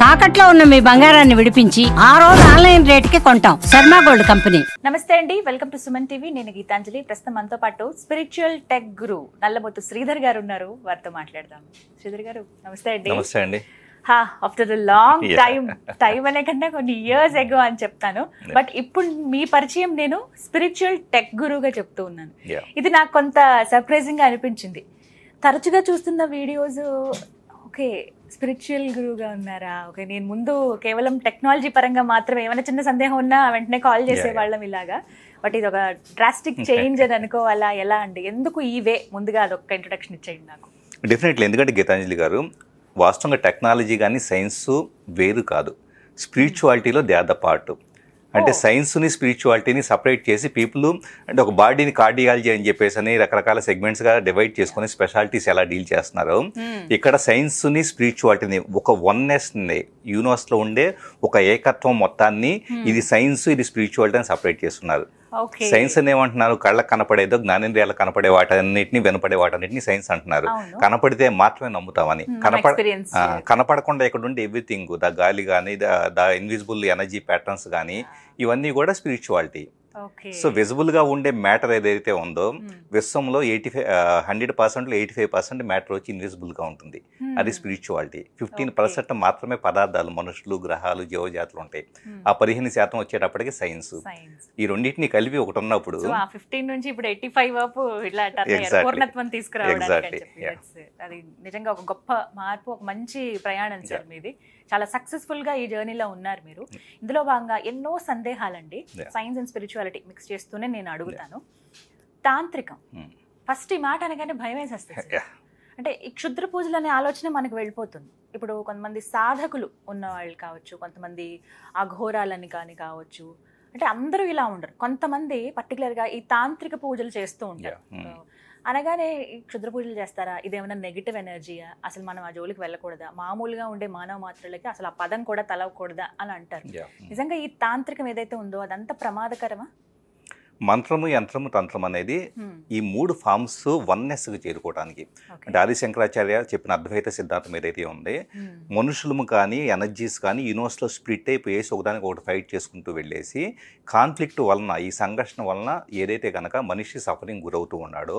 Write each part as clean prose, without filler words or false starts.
తాకట్లో ఉన్న మీ బంగారాన్ని విడిపించి ఆ రోజు ఆన్లైన్ రేటుకి కొంటాం. Sharma gold company. నమస్తే అండి, వెల్కమ్ టు సుమన్ టీవీ. నేను గీతాంజలి. ప్రస్తుతం మనతో పాటు స్పిరిచువల్ టెక్ గురు నల్లమొత్తు శ్రీధర్ గారు ఉన్నారు. వారితో మాట్లాడదాం. శ్రీధర్ గారు నమస్తే అండి. నమస్తే అండి. ఆఫ్టర్ లాంగ్ టైం అనే కన్నా కొన్ని ఇయర్స్ ఎగో అని చెప్తాను, బట్ ఇప్పుడు మీ పరిచయం నేను స్పిరిచువల్ టెక్ గురుగా చెప్తూ ఉన్నాను. ఇది నాకు కొంత సర్ప్రైజింగ్ గా అనిపించింది. తరచుగా చూస్తున్న వీడియోస్ ఓకే స్పిరిచువల్ గురువుగా ఉన్నారా, ఓకే నేను ముందు కేవలం టెక్నాలజీ పరంగా మాత్రమే ఏమైనా చిన్న సందేహం ఉన్నా వెంటనే కాల్ చేసేవాళ్ళం ఇలాగా, బట్ ఇది ఒక డ్రాస్టిక్ చేంజ్ అని అనుకోవాలా, ఎలా అండి, ఎందుకు ఈ వే? ముందుగా అదొక ఇంట్రొడక్షన్ ఇచ్చేయండి నాకు. డెఫినెట్లీ, ఎందుకంటే గీతాంజలి గారు వాస్తవంగా టెక్నాలజీ కానీ సైన్స్ వేరు కాదు, స్పిరిచువాలిటీలో దే ఆర్ ద పార్ట్. అంటే సైన్స్ని స్పిరిచువాలిటీని సపరేట్ చేసి పీపుల్ అంటే ఒక బాడీని కార్డియాలజీ అని చెప్పేసి అని రకరకాల సెగ్మెంట్స్గా డివైడ్ చేసుకుని స్పెషాలిటీస్ ఎలా డీల్ చేస్తున్నారు. ఇక్కడ సైన్స్ని స్పిరిచువాలిటీని ఒక వన్నెస్ని యూనివర్స్లో ఉండే ఒక ఏకత్వం మొత్తాన్ని ఇది సైన్స్ ఇది స్పిరిచువాలిటీ అని సపరేట్ చేస్తున్నారు. సైన్స్ అని ఏమంటున్నారు, కళ్ళకు కనపడేదో జ్ఞానేంద్రియాలకు కనపడే వాటన్నిటిని వినపడే వాటన్నిటిని సైన్స్ అంటున్నారు. కనపడితే మాత్రమే నమ్ముతామని, కనపడకుండా ఇక్కడ ఉండే ఎవ్రీథింగ్, ద గాలి కానీ ద ఇన్విజిబుల్ ఎనర్జీ ప్యాటర్న్స్ కానీ ఇవన్నీ కూడా స్పిరిచువాలిటీ. సో విజిబుల్ గా ఉండే మ్యాటర్ ఏదైతే ఉందో విశ్వంలో 100%లో 85% మ్యాటర్ వచ్చి ఇన్విజిబుల్ గా ఉంటుంది, అది స్పిరిచువాలిటీ. 15% మాత్రమే పదార్థాలు, మనుషులు, గ్రహాలు, జీవజాతులు ఉంటాయి. ఆ 15% వచ్చేటప్పటికి సైన్స్. ఈ రెండింటిని కలిపి ఒకటి ఉన్నప్పుడు 15 నుంచి ఇప్పుడు 85 వరకు ఇలా పూర్ణత్వం తీసుకురావడానికి అది నిజంగా ఒక గొప్ప మార్పు, ఒక మంచి ప్రయాణం సార్ మీది. చాలా సక్సెస్ఫుల్ గా ఈ జర్నీలో ఉన్నారు మీరు. ఇందులో భాగంగా ఎన్నో సందేహాలండి, సైన్స్ అండ్ స్పిరిచువాలిటీ మిక్స్ చేస్తూనే నేను అడుగుతాను. తాంత్రికం ఫస్ట్ ఈ మాట అనగానే భయం వేసేస్తుంది. అంటే ఈ క్షుద్ర పూజలు అనే ఆలోచన మనకు వెళ్ళిపోతుంది. ఇప్పుడు కొంతమంది సాధకులు ఉన్నవాళ్ళు కావచ్చు, కొంతమంది అఘోరాలని కానీ కావచ్చు, అంటే అందరూ ఇలా ఉండరు. కొంతమంది పర్టికులర్గా ఈ తాంత్రిక పూజలు చేస్తూ ఉంటారు. అనగానే క్షుద్ర పూజలు చేస్తారా, ఇదేమైనా నెగిటివ్ ఎనర్జీయా, అసలు మనం ఆ జోలికి వెళ్ళకూడదా, మామూలుగా ఉండే మానవ మాత్రులకి అసలు ఆ పదం కూడా తలవకూడదా అని అంటారు. నిజంగా ఈ తాంత్రికం ఏదైతే ఉందో అదంతా ప్రమాదకరమా? మంత్రము, యంత్రము, తంత్రం అనేది ఈ 3 ఫార్మ్స్ వన్నెస్కి చేరుకోవడానికి. అంటే ఆదిశంకరాచార్య చెప్పిన అద్వైత సిద్ధాంతం ఏదైతే ఉంది, మనుషులము కానీ ఎనర్జీస్ కానీ యూనివర్స్లో స్ప్లిట్ అయిపోయేసి ఒకదానికి ఒకటి ఫైట్ చేసుకుంటూ వెళ్ళేసి కాన్ఫ్లిక్ట్ వలన, ఈ సంఘర్షణ వలన ఏదైతే కనుక మనిషి సఫరింగ్ గురవుతూ ఉన్నాడో,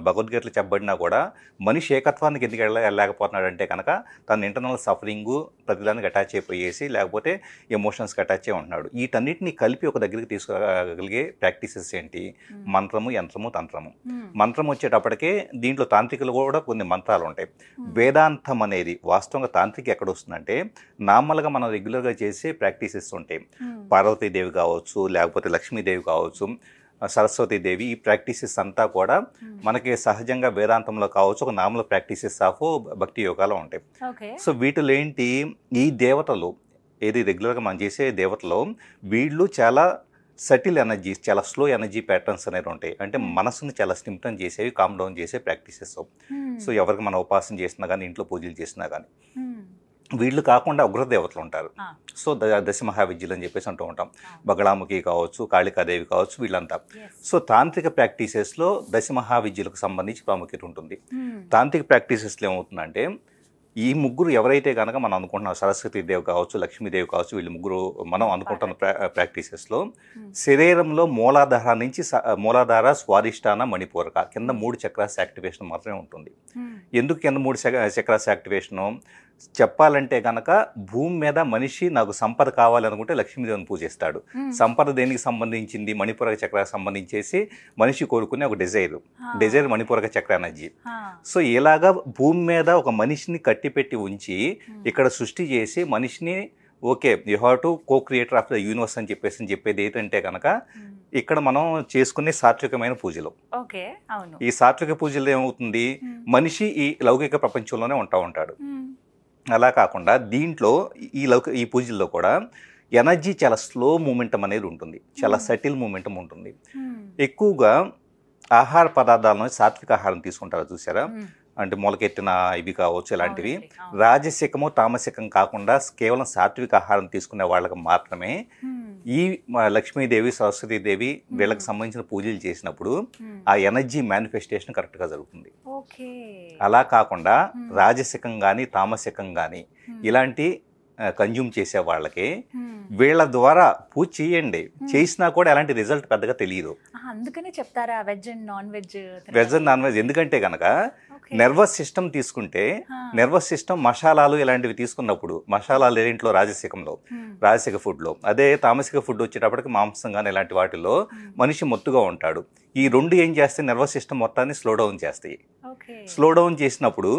భగవద్గీతలు చెప్పబడినా కూడా మనిషి ఏకత్వానికి ఎందుకు వెళ్ళలేకపోతున్నాడంటే కనుక తన ఇంటర్నల్ సఫరింగు ప్రతిదానికి అటాచ్ అయిపోయేసి, లేకపోతే ఎమోషన్స్కి అటాచ్ అయి ఉంటున్నాడు. వీటన్నిటిని కలిపి ఒక దగ్గరికి తీసుకురాగలిగే ప్రాక్టీసెస్ ఏంటి? మంత్రము, యంత్రము, తంత్రము. మంత్రం వచ్చేటప్పటికే దీంట్లో తాంత్రికలు కూడా కొన్ని మంత్రాలు ఉంటాయి. వేదాంతం అనేది వాస్తవంగా తాంత్రిక ఎక్కడ వస్తుందంటే నార్మల్గా మనం రెగ్యులర్గా చేసే ప్రాక్టీసెస్ ఉంటాయి. పార్వతీదేవి కావచ్చు, లేకపోతే లక్ష్మీదేవి కావచ్చు, సరస్వతీదేవి, ఈ ప్రాక్టీసెస్ అంతా కూడా మనకి సహజంగా వేదాంతంలో కావచ్చు ఒక నార్మల్ ప్రాక్టీసెస్ ఆఫ్ భక్తి యోగాలో ఉంటాయి. సో వీటిలో ఏంటి, ఈ దేవతలు ఏది రెగ్యులర్గా మనం చేసే దేవతలో వీళ్ళు చాలా సటిల్ ఎనర్జీస్, చాలా స్లో ఎనర్జీ ప్యాటర్న్స్ అనేవి ఉంటాయి. అంటే మనసుని చాలా స్టిమ్టన్ చేసేవి, కామ్ డౌన్ చేసే ప్రాక్టీసెస్. సో ఎవరికి మనం ఉపాసన చేసినా కానీ, ఇంట్లో పూజలు చేసినా కానీ, వీళ్ళు కాకుండా ఉగ్రదేవతలు ఉంటారు. సో దశ మహావిద్యలు అని చెప్పేసి అంటూ ఉంటాం. బగళాముఖి కావచ్చు, కాళికాదేవి కావచ్చు, వీళ్ళంతా. సో తాంత్రిక ప్రాక్టీసెస్లో దశ మహావిద్యలకు సంబంధించి ప్రాముఖ్యత ఉంటుంది. తాంత్రిక ప్రాక్టీసెస్లో ఏమవుతుందంటే ఈ ముగ్గురు ఎవరైతే కనుక మనం అనుకుంటున్నాం, సరస్వతీదేవి కావచ్చు, లక్ష్మీదేవి కావచ్చు, వీళ్ళు ముగ్గురు మనం అనుకుంటున్న ప్రాక్టీసెస్లో శరీరంలో మూలాధార, స్వాదిష్టాన, మణిపూరక కింద 3 చక్రాస్ యాక్టివేషన్ మాత్రమే ఉంటుంది. ఎందుకు కింద 3 చక్రాస్ యాక్టివేషను? చెప్పాలంటే కనుక భూమి మీద మనిషి నాకు సంపద కావాలనుకుంటే లక్ష్మీదేవిని పూజిస్తాడు. సంపద దేనికి సంబంధించింది? మణిపూరక చక్రానికి సంబంధించేసి మనిషి కోరుకునే ఒక డిజైర్ మణిపూరక చక్ర ఎనర్జీ. సో ఇలాగా భూమి మీద ఒక మనిషిని కట్టిపెట్టి ఉంచి ఇక్కడ సృష్టి చేసి మనిషిని okay you have to co creator of the universe అని చెప్పేది ఏంటంటే కనుక ఇక్కడ మనం చేసుకునే సాత్వికమైన పూజలు. ఈ సాత్విక పూజలు ఏమవుతుంది, మనిషి ఈ లౌకిక ప్రపంచంలోనే ఉంటాడు. అలా కాకుండా దీంట్లో ఈ పూజల్లో కూడా ఎనర్జీ చాలా స్లో మూమెంటం అనేది ఉంటుంది, చాలా సటిల్ మూమెంటం ఉంటుంది. ఎక్కువగా ఆహార పదార్థాలను సాత్విక ఆహారం తీసుకుంటారు చూసారా, అంటే మొలకెత్తిన ఇవి కావచ్చు ఇలాంటివి. అవునండి, అవును. రాజసికము తామసికం కాకుండా కేవలం సాత్విక ఆహారం తీసుకునే వాళ్ళకి మాత్రమే ఈ లక్ష్మీదేవి సరస్వతీదేవి వీళ్ళకి సంబంధించిన పూజలు చేసినప్పుడు ఆ ఎనర్జీ మేనిఫెస్టేషన్ కరెక్ట్గా జరుగుతుంది. ఓకే. అలా కాకుండా రాజసికం కానీ తామసికం కానీ ఇలాంటి కన్జ్యూమ్ చేసే వాళ్ళకి వీళ్ళ ద్వారా పూజ చేయండి, చేసినా కూడా ఎలాంటి రిజల్ట్ పెద్దగా తెలియదు. అందుకనే చెప్తారా veg and non veg? Veg and non veg ఎందుకంటే కనుక నర్వస్ సిస్టమ్ తీసుకుంటే నర్వస్ సిస్టమ్ మసాలాలు ఇలాంటివి తీసుకున్నప్పుడు మసాలాలు ఏంట్లో రాజసికంలో రాజసిక ఫుడ్లో, అదే తామసిక ఫుడ్ వచ్చేటప్పటికి మాంసం కానీ ఇలాంటి వాటిలో మనిషి మొత్తుగా ఉంటాడు. ఈ రెండు ఏం చేస్తాయి నర్వస్ సిస్టమ్ మొత్తాన్ని స్లో డౌన్ చేస్తాయి. స్లో డౌన్ చేసినప్పుడు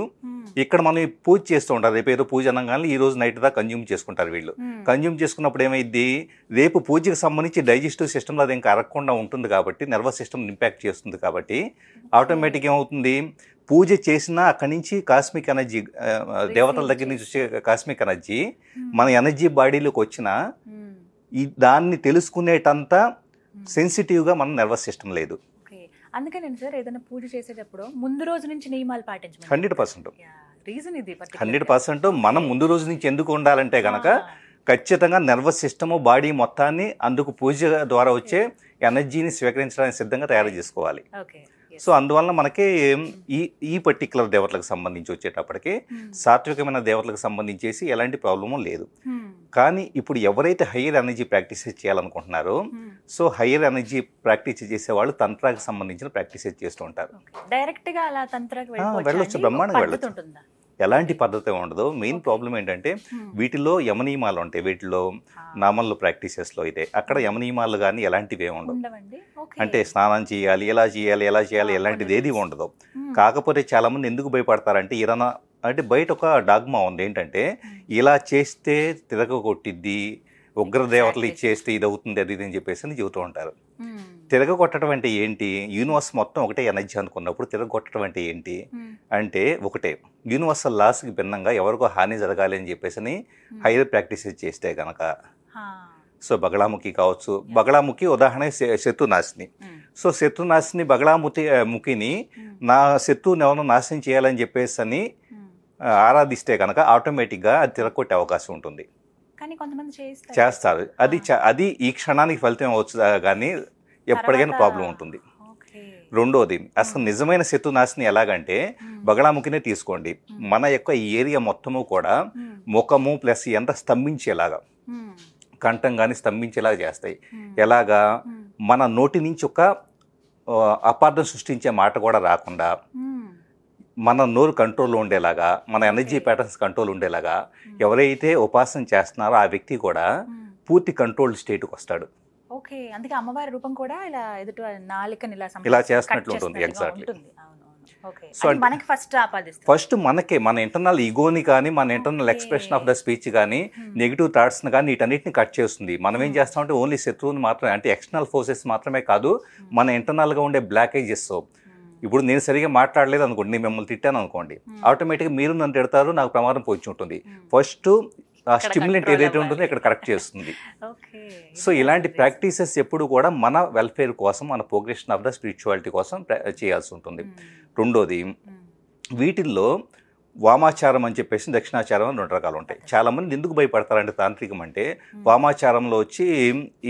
ఇక్కడ మనం పూజ చేస్తూ ఉంటారు. రేపు ఏదో పూజ అనగానే ఈ రోజు నైట్ దాకా కన్జ్యూమ్ చేసుకుంటారు వీళ్ళు. కన్జ్యూమ్ చేసుకున్నప్పుడు ఏమైంది, రేపు పూజకి సంబంధించి డైజెస్టివ్ సిస్టమ్లో అది ఇంకా అరగకుండా ఉంటుంది కాబట్టి నర్వస్ సిస్టమ్ ఇంపాక్ట్ చేస్తుంది కాబట్టి ఆటోమేటిక్ ఏమవుతుంది, పూజ చేసినా అక్కడి నుంచి కాస్మిక్ ఎనర్జీ దేవతల దగ్గర నుంచి వచ్చే కాస్మిక్ ఎనర్జీ మన ఎనర్జీ బాడీలోకి వచ్చిన దాన్ని తెలుసుకునేటంత సెన్సిటివ్గా మన నర్వస్ సిస్టమ్ లేదు. అందుకే నేను సార్ ఏదైనా పూజ చేసేటప్పుడు ముందు రోజు నుంచి నియమాలు పాటించమని 100% రీజన్ ఇది 100%. మనం ముందు రోజు నుంచి ఎందుకు ఉండాలంటే కనుక ఖచ్చితంగా నర్వస్ సిస్టమ్ బాడీ మొత్తాన్ని అందుకు పూజ ద్వారా వచ్చే ఎనర్జీని స్వీకరించడానికి సిద్ధంగా తయారు చేసుకోవాలి. సో అందువలన మనకి ఈ పర్టికులర్ దేవతలకు సంబంధించి వచ్చేటప్పటికి సాత్వికమైన దేవతలకు సంబంధించేసి ఎలాంటి ప్రాబ్లము లేదు. కానీ ఇప్పుడు ఎవరైతే హయ్యర్ ఎనర్జీ ప్రాక్టీసెస్ చేయాలనుకుంటున్నారో సో హయ్యర్ ఎనర్జీ ప్రాక్టీస్ చేసేవాళ్ళు తంత్రాకి సంబంధించిన ప్రాక్టీసెస్ చేస్తూ ఉంటారు. డైరెక్ట్గా అలా తంత్రాకి వెళ్ళొచ్చు, బ్రహ్మాండంగా వెళ్ళొచ్చు, ఎలాంటి పద్ధతి ఉండదు. మెయిన్ ప్రాబ్లం ఏంటంటే వీటిలో యమనియమాలు ఉంటాయి, వీటిలో నామల్లో ప్రాక్టీసెస్లో అయితే అక్కడ యమనియమాలు కానీ ఎలాంటివి ఏమి ఉండవు. అంటే స్నానం చేయాలి, ఎలా చేయాలి ఎలాంటిది ఏది ఉండదు. కాకపోతే చాలామంది ఎందుకు భయపడతారంటే ఏదైనా అంటే బయట ఒక డాగ్మా ఉంది ఏంటంటే ఇలా చేస్తే తిరగ కొట్టిద్ది, ఉగ్రదేవతలు ఇచ్చేస్తే ఇది అవుతుంది అది ఇది అని చెప్పేసి అని చెబుతూ ఉంటారు. తిరగొట్టడం అంటే ఏంటి, యూనివర్స్ మొత్తం ఒకటే ఎనర్జీ అనుకున్నప్పుడు తిరగొట్టడం అంటే ఏంటి అంటే ఒకటే యూనివర్సల్ లాస్కి భిన్నంగా ఎవరికో హాని జరగాలి అని చెప్పేసి అని హైయర్ ప్రాక్టీసెస్ చేస్తే కనుక సో బగళాముఖి కావచ్చు, బగళాముఖి ఉదాహరణ శత్రునాశిని. సో శత్రునాశిని బగళాముఖిని నా శత్రువుని ఎవరినో నాశనం చేయాలని చెప్పేసి అని ఆరాధిస్తే కనుక ఆటోమేటిక్గా అది తిరగొట్టే అవకాశం ఉంటుంది. చేస్తారు, అది ఈ క్షణానికి ఫలితం అవచ్చు కానీ ఎప్పటికైనా ప్రాబ్లం ఉంటుంది. రెండోది అసలు నిజమైన శత్రునాశిని ఎలాగంటే బగళాముఖినే తీసుకోండి, మన యొక్క ఈ ఏరియా మొత్తము కూడా ముఖము ప్లస్ ఎంత స్తంభించేలాగా కంఠం కానీ స్తంభించేలాగా చేస్తాయి. ఎలాగా మన నోటి నుంచి ఒక అపార్థం సృష్టించే మాట కూడా రాకుండా మన నోరు కంట్రోల్లో ఉండేలాగా, మన ఎనర్జీ ప్యాటర్న్స్ కంట్రోల్ ఉండేలాగా ఎవరైతే ఉపాసన చేస్తున్నారో ఆ వ్యక్తి కూడా పూర్తి కంట్రోల్ స్టేట్కి వస్తాడు. ఓకే, అందుకే అమ్మవారి రూపం కూడా ఇలా ఎదుట నాలికని ఇలా చేస్తున్నట్లు ఉంటుంది. ఎగ్జాక్ట్లీ. సో మనకి ఫస్ట్ మనకే మన ఇంటర్నల్ ఈగోని కానీ మన internal expression of the speech కానీ నెగిటివ్ థాట్స్ని కానీ వీటన్నిటిని కట్ చేస్తుంది. మనం ఏం చేస్తామంటే ఓన్లీ శత్రువుని మాత్రమే అంటే ఎక్స్టర్నల్ ఫోర్సెస్ మాత్రమే కాదు, మన ఇంటర్నల్గా ఉండే బ్లాకేజెస్. ఇప్పుడు నేను సరిగా మాట్లాడలేదు అనుకోండి, నేను మిమ్మల్ని తిట్టాను అనుకోండి, ఆటోమేటిక్గా మీరు నన్ను తిడతారు, నాకు ప్రమాదం పొంచి ఉంటుంది. ఫస్ట్ ఆ స్టిమ్యులెంట్ ఏదైతే ఉంటుందో ఇక్కడ కరెక్ట్ చేస్తుంది. సో ఇలాంటి ప్రాక్టీసెస్ ఎప్పుడు కూడా మన వెల్ఫేర్ కోసం, మన ప్రోగ్రెషన్ ఆఫ్ ద స్పిరిచువాలిటీ కోసం చేయాల్సి ఉంటుంది. రెండోది వీటిల్లో వామాచారం అని చెప్పేసి దక్షిణాచారం అని 2 రకాలు ఉంటాయి. చాలామంది ఎందుకు భయపడతారంటే తాంత్రికం అంటే వామాచారంలో వచ్చి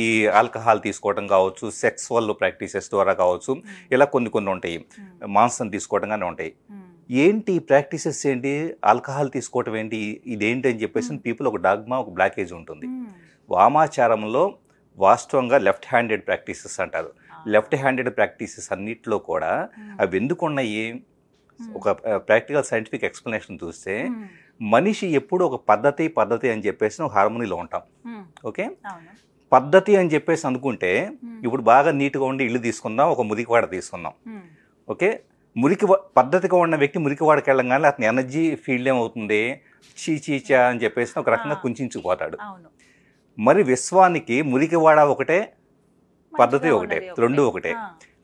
ఈ ఆల్కహాల్ తీసుకోవడం కావచ్చు, సెక్స్వల్ ప్రాక్టీసెస్ ద్వారా కావచ్చు, ఇలా కొన్ని ఉంటాయి, మాంసం తీసుకోవడం కానీ ఉంటాయి. ఏంటి ప్రాక్టీసెస్ ఏంటి, ఆల్కహాల్ తీసుకోవటం ఏంటి, ఇదేంటి అని చెప్పేసి పీపుల్ ఒక డాగ్మా, ఒక బ్లాకేజ్ ఉంటుంది. వామాచారంలో వాస్తవంగా లెఫ్ట్ హ్యాండెడ్ ప్రాక్టీసెస్ అంటారు. లెఫ్ట్ హ్యాండెడ్ ప్రాక్టీసెస్ అన్నిట్లో కూడా అవి ఎందుకు ఉన్నాయి, ఒక ప్రాక్టికల్ సైంటిఫిక్ ఎక్స్ప్లెనేషన్ చూస్తే మనిషి ఎప్పుడు ఒక పద్ధతి అని చెప్పేసి ఒక హార్మోనీలో ఉంటాం. ఓకే, పద్ధతి అని చెప్పేసి అనుకుంటే ఇప్పుడు బాగా నీట్గా ఉండి ఇల్లు తీసుకుందాం, ఒక మురికివాడ తీసుకుందాం. ఓకే, పద్ధతిగా ఉన్న వ్యక్తి మురికివాడకి వెళ్ళంగానే అతని ఎనర్జీ ఫీల్డ్ ఏమవుతుంది, చీచీచా అని చెప్పేసి ఒక రకంగా కుంచుకుపోతాడు. మరి విశ్వానికి మురికివాడ ఒకటే, పద్ధతి ఒకటే, రెండు ఒకటే.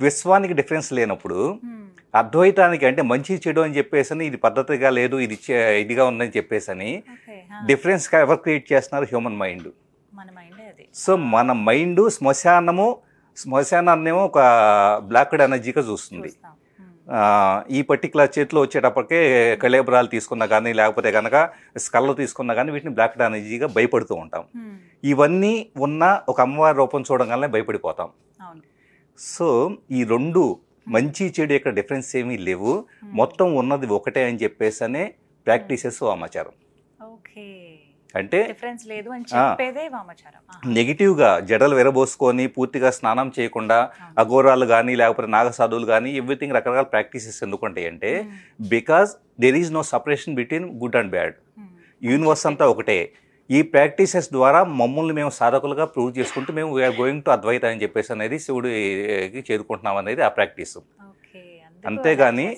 విశ్వానికి డిఫరెన్స్ లేనప్పుడు అద్వైతానికి అంటే మంచి చెడు అని చెప్పేసి ఇది పద్ధతిగా లేదు, ఇదిగా ఉందని చెప్పేసి అని డిఫరెన్స్గా ఎవరు క్రియేట్ చేస్తున్నారు, హ్యూమన్ మైండ్. సో మన మైండ్ శ్మశానాన్నేమో ఒక బ్లాక్డ్ ఎనర్జీగా చూస్తుంది, ఈ పర్టికులర్ చేతిలో వచ్చేటప్పటికే కళేబరాలు తీసుకున్నా కానీ లేకపోతే కనుక స్కల్లు తీసుకున్నా కానీ వీటిని బ్లాక్ ఎనర్జీగా భయపడుతూ ఉంటాం. ఇవన్నీ ఉన్న ఒక అమ్మవారి రూపం చూడగానే భయపడిపోతాం. సో ఈ రెండు మంచి చెడు ఇక్కడ డిఫరెన్స్ ఏమీ లేవు, మొత్తం ఉన్నది ఒకటే అని చెప్పేసి అనే ప్రాక్టీసెస్ వామాచారం. అంటే నెగిటివ్గా జడలు విరబోసుకొని పూర్తిగా స్నానం చేయకుండా అఘోరాలు కానీ లేకపోతే నాగసాధువులు కానీ ఎవ్రీథింగ్ రకరకాల ప్రాక్టీసెస్ ఎందుకుంటాయి అంటే because there is no separation between good and bad. Universe అంతా ఒకటే. ఈ ప్రాక్టీసెస్ ద్వారా మమ్మల్ని మేము సాధకులుగా ప్రూవ్ చేసుకుంటూ మేము వీఆర్ గోయింగ్ టు అద్వైత అని చెప్పేసి అనేది శివుడికి చేరుకుంటున్నాం అనేది ఆ ప్రాక్టీస్. అంతేగాని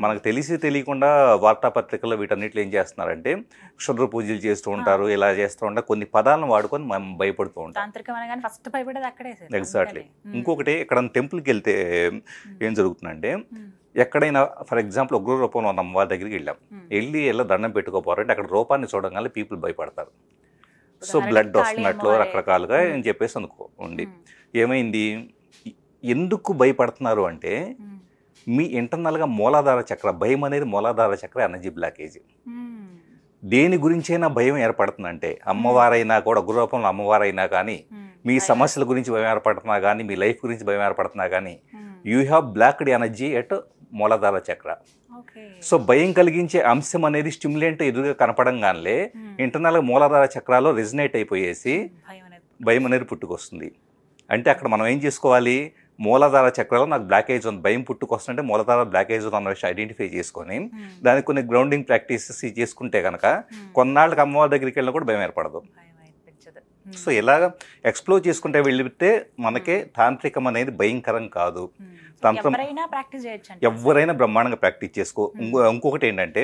మనకు తెలియకుండా వార్తాపత్రికల్లో వీటన్నిటిలో ఏం చేస్తున్నారంటే క్షుద్ర పూజలు చేస్తూ ఉంటారు, ఇలా చేస్తూ ఉంటారు, కొన్ని పదాలను వాడుకొని మనం భయపడుతూ ఉంటాం. ఎగ్జాక్ట్లీ. ఇంకొకటి ఇక్కడ టెంపుల్కి వెళ్తే ఏం జరుగుతుందంటే ఎక్కడైనా ఫర్ ఎగ్జాంపుల్ ఉగ్ర రూపంలో ఉన్న అమ్మవారి దగ్గరికి వెళ్ళి దండం పెట్టుకోపోరంటే అక్కడ రూపాన్ని చూడగానే పీపుల్ భయపడతారు. సో బ్లడ్ వస్తున్నట్లు రకరకాలుగా అని చెప్పేసి అనుకోండి. ఏమైంది, ఎందుకు భయపడుతున్నారు అంటే మీ ఇంటర్నల్గా మూలాధార చక్ర భయం అనేది మూలాధార చక్ర ఎనర్జీ బ్లాకేజ్. దేని గురించైనా భయం ఏర్పడుతుందంటే అమ్మవారైనా కూడా ఉగ్రరూపంలో అమ్మవారైనా కానీ మీ సమస్యల గురించి భయం ఏర్పడుతున్నా కానీ మీ లైఫ్ గురించి భయం ఏర్పడుతున్నా కానీ you have blocked energy at మూలాధార చక్ర. సో భయం కలిగించే అంశం అనేది స్టిమ్యులెంట్ ఎదురుగా కనపడంగానే ఇంటర్నల్గా మూలాధార చక్రాలో రెజినేట్ అయిపోయేసి భయం అనేది పుట్టుకొస్తుంది. అంటే అక్కడ మనం ఏం చేసుకోవాలి, మూలాధార చక్రాలో నాకు బ్లాకేజ్ ఉంది, భయం పుట్టుకొస్తుంటే మూలాధార బ్లాకేజ్ ఉంది అన్న విషయం ఐడెంటిఫై చేసుకొని దానికి కొన్ని గ్రౌండింగ్ ప్రాక్టీసెస్ చేసుకుంటే కనుక కొన్నాళ్ళకి అమ్మవారి దగ్గరికి వెళ్ళినా కూడా భయం ఏర్పడదు. సో ఇలాగ ఎక్స్ప్లోర్ చేసుకుంటే వెళ్తే మనకే తాంత్రికం అనేది భయంకరం కాదు. తంత్రం ఎవరైనా బ్రహ్మాండంగా ప్రాక్టీస్ చేసుకో. ఇంకొకటి ఏంటంటే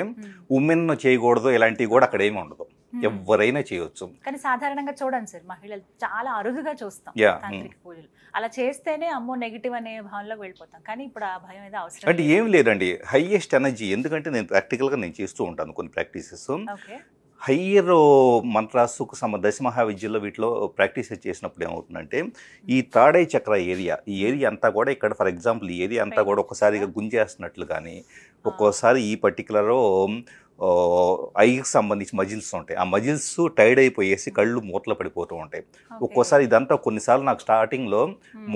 ఉమెన్ చేయకూడదు ఇలాంటివి కూడా అక్కడ ఏమి ఉండదు, ఎవరైనా చేయొచ్చు. కానీ సాధారణంగా చూడండి సార్, మహిళలు చాలా అరుదుగా చూస్తాం తాంత్రిక పూజలు. అలా చేస్తేనే అమ్మో నెగిటివ్ అనే భావనలోకి వెళ్ళిపోతాం. కానీ ఇప్పుడు ఆ భయం అనేది అవసరం అంటే ఏం లేదండి. హైయెస్ట్ ఎనర్జీ, ఎందుకంటే నేను ప్రాక్టికల్గా నేను చేస్తూ ఉంటాను కొన్ని ప్రాక్టీసెస్. హయ్యర్ మంత్రాసుకు దశమహావిద్యలో వీటిలో ప్రాక్టీస్ చేసినప్పుడు ఏమవుతుందంటే ఈ థర్డ్ ఐ చక్ర ఈ ఏరియా అంతా కూడా ఇక్కడ ఫర్ ఎగ్జాంపుల్ ఈ ఏరియా అంతా కూడా ఒక్కసారిగా గుంజేస్తున్నట్లు కానీ ఒక్కోసారి ఈ పర్టికులర్ ఐకి సంబంధించి మజిల్స్ ఉంటాయి, ఆ మజిల్స్ టైర్డ్ అయిపోయేసి కళ్ళు మూతలు పడిపోతూ ఉంటాయి. ఒక్కోసారి ఇదంతా కొన్నిసార్లు నాకు స్టార్టింగ్లో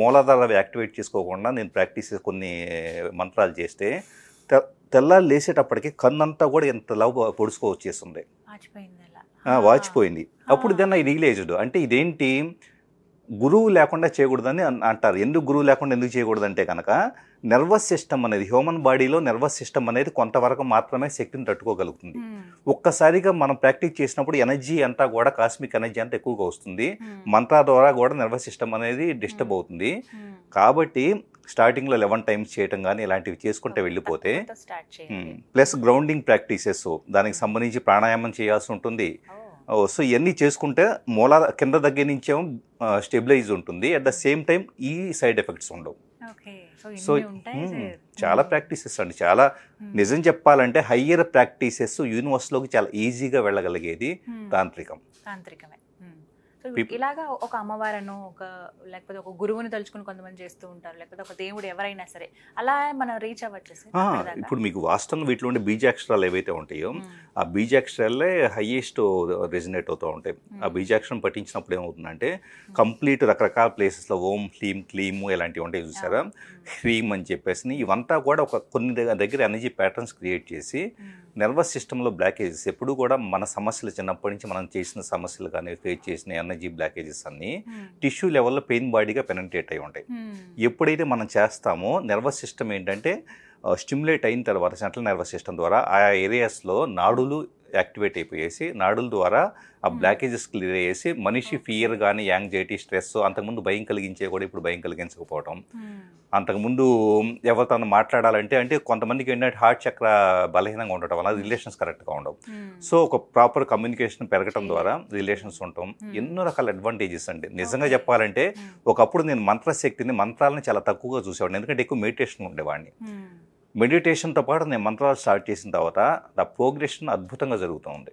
మూలాధార యాక్టివేట్ చేసుకోకుండా నేను ప్రాక్టీస్ కొన్ని మంత్రాలు చేస్తే తెల్లారు లేసేటప్పటికి కన్నంతా కూడా ఎంత లవ్ పొడుచుకో వచ్చేస్తుంది, వాచిపోయింది. అప్పుడు దాన్ని రియలైజ్డ్ అంటే ఇదేంటి గురువు లేకుండా చేయకూడదని అంటారు. ఎందుకు గురువు లేకుండా ఎందుకు చేయకూడదు అంటే కనుక నర్వస్ సిస్టమ్ అనేది హ్యూమన్ బాడీలో నర్వస్ సిస్టమ్ అనేది కొంతవరకు మాత్రమే శక్తిని తట్టుకోగలుగుతుంది. ఒక్కసారిగా మనం ప్రాక్టీస్ చేసినప్పుడు ఎనర్జీ అంతా కూడా కాస్మిక్ ఎనర్జీ అంతా ఎక్కువగా వస్తుంది, మంత్ర ద్వారా కూడా నర్వస్ సిస్టమ్ అనేది డిస్టర్బ్ అవుతుంది. కాబట్టి స్టార్టింగ్లో 11 times చేయటం కానీ ఇలాంటివి చేసుకుంటే వెళ్ళిపోతే ప్లస్ గ్రౌండింగ్ ప్రాక్టీసెస్ దానికి సంబంధించి ప్రాణాయామం చేయాల్సి ఉంటుంది. సో ఇవన్నీ చేసుకుంటే కింద దగ్గర నుంచేమో స్టెబిలైజ్ ఉంటుంది, అట్ ద సేమ్ టైం ఈ సైడ్ ఎఫెక్ట్స్ ఉండవు. సో చాలా ప్రాక్టీసెస్ అండి, చాలా నిజం చెప్పాలంటే హయ్యర్ ప్రాక్టీసెస్ యూనివర్స్లోకి చాలా ఈజీగా వెళ్ళగలిగేది తాంత్రికమే. ఇలాగా ఒక అమ్మవారను లేకపోతే ఒక గురువుని తలుచుకుని కొంతమంది చేస్తూ ఉంటారు, లేకపోతే ఒక దేవుడు ఎవరైనా సరే అలా మనం రీచ్ అవ్వచ్చు. ఇప్పుడు మీకు వాస్తవంగా వీటిలో ఉండే బీజాక్షరాలు ఏవైతే ఉంటాయో ఆ బీజాక్షరాలే హైయెస్ట్ రెజినేట్ అవుతూ ఉంటాయి. ఆ బీజాక్షరం పఠించినప్పుడు ఏమవుతుందంటే కంప్లీట్ రకరకాల ప్లేసెస్లో ఓం హ్లీం క్లీమ్ ఇలాంటివి ఉంటాయి చూసారా, హ్రీమ్ అని చెప్పేసి ఇవంతా కూడా ఒక కొన్ని దగ్గర ఎనర్జీ ప్యాటర్న్స్ క్రియేట్ చేసి నర్వస్ సిస్టంలో బ్లాకేజెస్ ఎప్పుడు కూడా మన సమస్యలు చిన్నప్పటి నుంచి మనం చేసిన సమస్యలు కానీ ఫేస్ చేసిన ఎనర్జీ బ్లాకేజెస్ అన్నీ టిష్యూ లెవెల్లో పెయిన్ బాడీగా పెనెట్రేట్ అయి ఉంటాయి. ఎప్పుడైతే మనం చేస్తామో నర్వస్ సిస్టమ్ ఏంటంటే స్టిమ్యులేట్ అయిన తర్వాత సెంట్రల్ నర్వస్ సిస్టమ్ ద్వారా ఆ ఏరియాస్లో నాడులు యాక్టివేట్ అయిపోయేసి నాడుల ద్వారా ఆ బ్లాకేజెస్ క్లియర్ అయ్యేసి మనిషి ఫియర్ కానీ యాంగ్జైటీ స్ట్రెస్ అంతకుముందు భయం కలిగించే కూడా ఇప్పుడు భయం కలిగించకపోవటం, అంతకుముందు ఎవరితో మాట్లాడాలంటే అంటే కొంతమందికి ఏంటంటే హార్ట్ చక్ర బలహీనంగా ఉండటం వల్ల రిలేషన్స్ కరెక్ట్గా ఉండవు. సో ఒక ప్రాపర్ కమ్యూనికేషన్ పెరగటం ద్వారా రిలేషన్స్ ఉండటం ఎన్నో రకాల అడ్వాంటేజెస్ అండి. నిజంగా చెప్పాలంటే ఒకప్పుడు నేను మంత్రాలని చాలా తక్కువగా చూసేవాడిని, ఎందుకంటే ఎక్కువ మెడిటేషన్ ఉండేవాడిని. మెడిటేషన్తో పాటు నేను మంత్రాలు స్టార్ట్ చేసిన తర్వాత ఆ ప్రోగ్రెషన్ అద్భుతంగా జరుగుతూ ఉంది.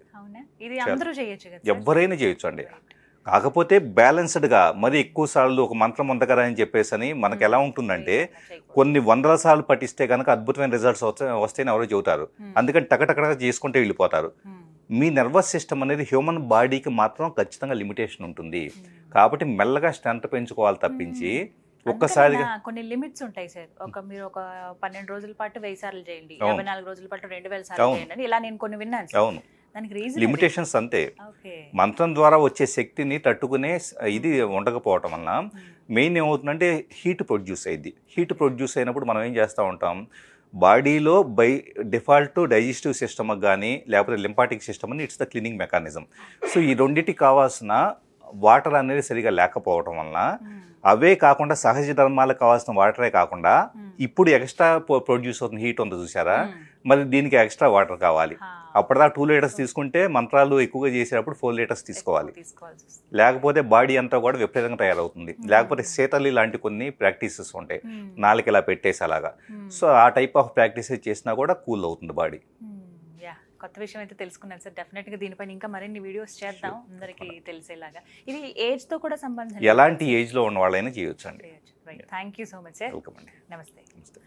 ఎవరైనా చేయొచ్చు అండి. కాకపోతే బ్యాలెన్స్డ్గా మరి ఎక్కువ సార్లు ఒక మంత్రం ఉంది కదా అని చెప్పేసి అని మనకు ఎలా ఉంటుందంటే కొన్ని వందల సార్లు పఠిస్తే కనుక అద్భుతమైన రిజల్ట్స్ వస్తాయని ఎవరో చెబుతారు. అందుకని టకటకగా చేసుకుంటే వెళ్ళిపోతారు. మీ నర్వస్ సిస్టమ్ అనేది హ్యూమన్ బాడీకి మాత్రం ఖచ్చితంగా లిమిటేషన్ ఉంటుంది. కాబట్టి మెల్లగా స్ట్రెంత్ పెంచుకోవాలి తప్పించి ఒక్కసారిగా కొన్ని లిమిట్స్ ఉంటాయి సార్. మీరు ఒక 12 రోజుల పాటు 1000 సార్లు చేయండి, 24 రోజుల పాటు 2000 సార్లు చేయండి, ఇలా నేను కొన్ని విన్నాను. అవును, లిమిటేషన్స్ అంతే. మంత్రం ద్వారా వచ్చే శక్తిని తట్టుకునే ఇది ఉండకపోవటం వలన మెయిన్ ఏమవుతుందంటే హీట్ ప్రొడ్యూస్ అయ్యింది. హీట్ ప్రొడ్యూస్ అయినప్పుడు మనం ఏం చేస్తూ ఉంటాం, బాడీలో బై డిఫాల్ట్ డైజెస్టివ్ సిస్టమ్ కానీ లేకపోతే లింపాటిక్ సిస్టమ్ అని it's the cleaning mechanism. So ఈ రెండింటికి కావాల్సిన వాటర్ అనేది సరిగా లేకపోవటం వలన అవే కాకుండా సహజ ధర్మాలకు కావాల్సిన వాటరే కాకుండా ఇప్పుడు ఎక్స్ట్రా ప్రొడ్యూస్ అవుతున్న హీట్ ఉంది చూసారా, మరి దీనికి ఎక్స్ట్రా వాటర్ కావాలి. అప్పటిదా 2 లీటర్స్ తీసుకుంటే మంత్రాలు ఎక్కువగా చేసేటప్పుడు 4 లీటర్స్ తీసుకోవాలి. లేకపోతే బాడీ అంతా కూడా విపరీతంగా తయారవుతుంది. లేకపోతే శీతలి లాంటి కొన్ని ప్రాక్టీసెస్ ఉంటాయి, నాలుగు ఇలా పెట్టేసి అలాగా. సో ఆ టైప్ ఆఫ్ ప్రాక్టీసెస్ చేసినా కూడా కూల్ అవుతుంది బాడీ. కొత్త విషయం అయితే తెలుసుకున్నాను సార్. డెఫినెట్గా దీనిపైన ఇంకా మరిన్ని వీడియోస్ చేద్దాం అందరికీ తెలిసేలాగా. ఇది ఏజ్తో కూడా సంబంధం, ఎలాంటి ఏజ్లో ఉన్న వాళ్ళైనా చేయొచ్చు అండి. Thank you so much sir. Welcome అండి. నమస్తే. నమస్తే.